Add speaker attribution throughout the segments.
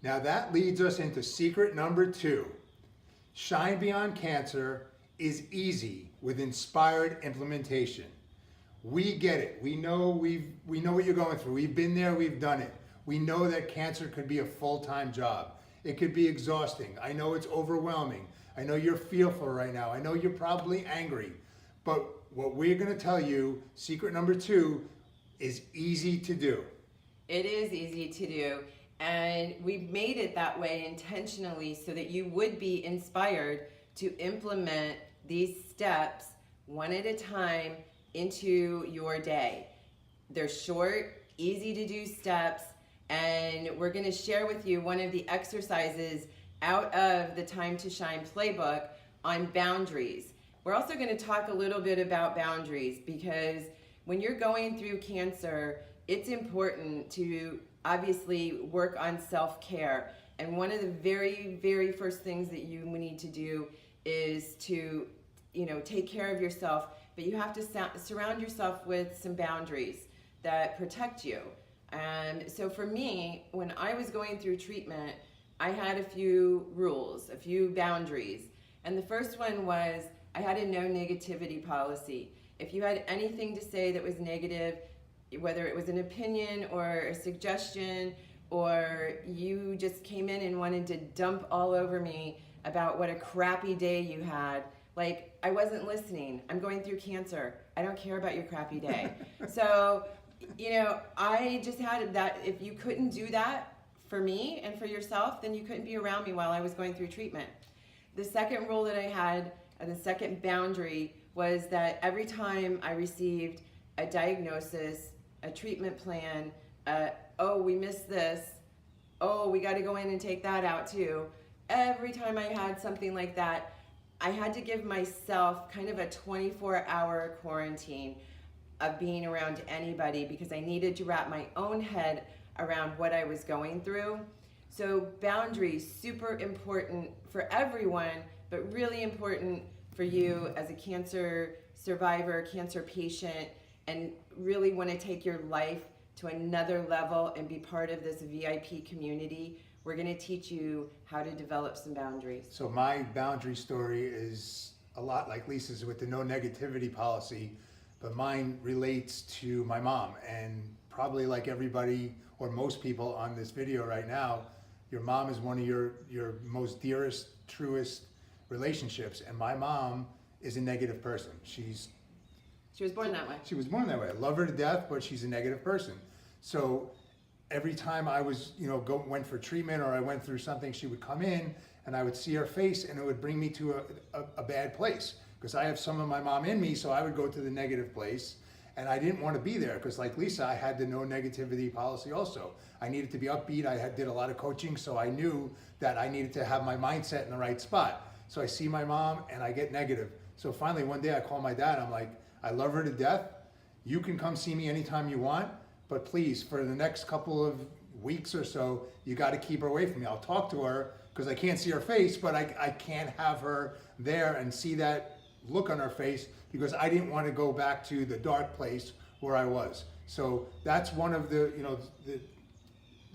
Speaker 1: Now that leads us into secret number 2. Shine Beyond Cancer is easy with inspired implementation. We get it. We know what you're going through. We've been there, we've done it. We know that cancer could be a full-time job. It could be exhausting. I know it's overwhelming. I know you're fearful right now. I know you're probably angry. But what we're going to tell you, secret number 2, is easy to do.
Speaker 2: It is easy to do. And we've made it that way intentionally so that you would be inspired to implement these steps one at a time into your day. They're short, easy to do steps, and we're going to share with you one of the exercises out of the Time to Shine playbook on boundaries. We're also going to talk a little bit about boundaries because when you're going through cancer, it's important to obviously work on self-care. And one of the very, very first things that you need to do is to, take care of yourself, but you have to surround yourself with some boundaries that protect you. And so for me, when I was going through treatment, I had a few rules, a few boundaries. And the first one was I had a no negativity policy. If you had anything to say that was negative, whether it was an opinion or a suggestion, or you just came in and wanted to dump all over me about what a crappy day you had, like, I wasn't listening. I'm going through cancer. I don't care about your crappy day. So, I just had that. If you couldn't do that for me and for yourself, then you couldn't be around me while I was going through treatment. The second rule that I had, and the second boundary, was that every time I received a diagnosis, a treatment plan, oh, we missed this, oh, we got to go in and take that out too. Every time I had something like that, I had to give myself kind of a 24-hour quarantine of being around anybody because I needed to wrap my own head around what I was going through. So boundaries, super important for everyone, but really important for you as a cancer survivor, cancer patient, and really want to take your life to another level and be part of this VIP community. We're going to teach you how to develop some boundaries.
Speaker 1: So my boundary story is a lot like Lisa's with the no negativity policy, but mine relates to my mom. And probably like everybody or most people on this video right now, your mom is one of your most dearest, truest relationships. And my mom is a negative person. She
Speaker 2: was born that way.
Speaker 1: She was born that way. I love her to death, but she's a negative person. So every time I was, went for treatment or I went through something, she would come in and I would see her face and it would bring me to a bad place because I have some of my mom in me, so I would go to the negative place and I didn't want to be there because like Lisa, I had the no negativity policy also. I needed to be upbeat. I did a lot of coaching, so I knew that I needed to have my mindset in the right spot. So I see my mom and I get negative. So finally one day I call my dad. I'm like, I love her to death. You can come see me anytime you want, but please, for the next couple of weeks or so, you got to keep her away from me. I'll talk to her because I can't see her face, but I can't have her there and see that look on her face because I didn't want to go back to the dark place where I was. So that's one of the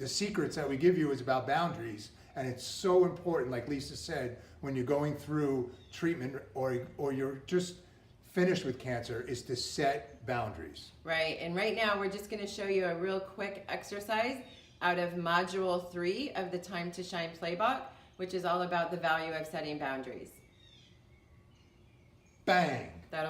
Speaker 1: secrets that we give you is about boundaries, and it's so important, like Lisa said, when you're going through treatment or you're just finished with cancer, is to set boundaries.
Speaker 2: Right, and right now we're just going to show you a real quick exercise out of Module 3 of the Time to Shine playbook, which is all about the value of setting boundaries.
Speaker 1: Bang!
Speaker 2: That'll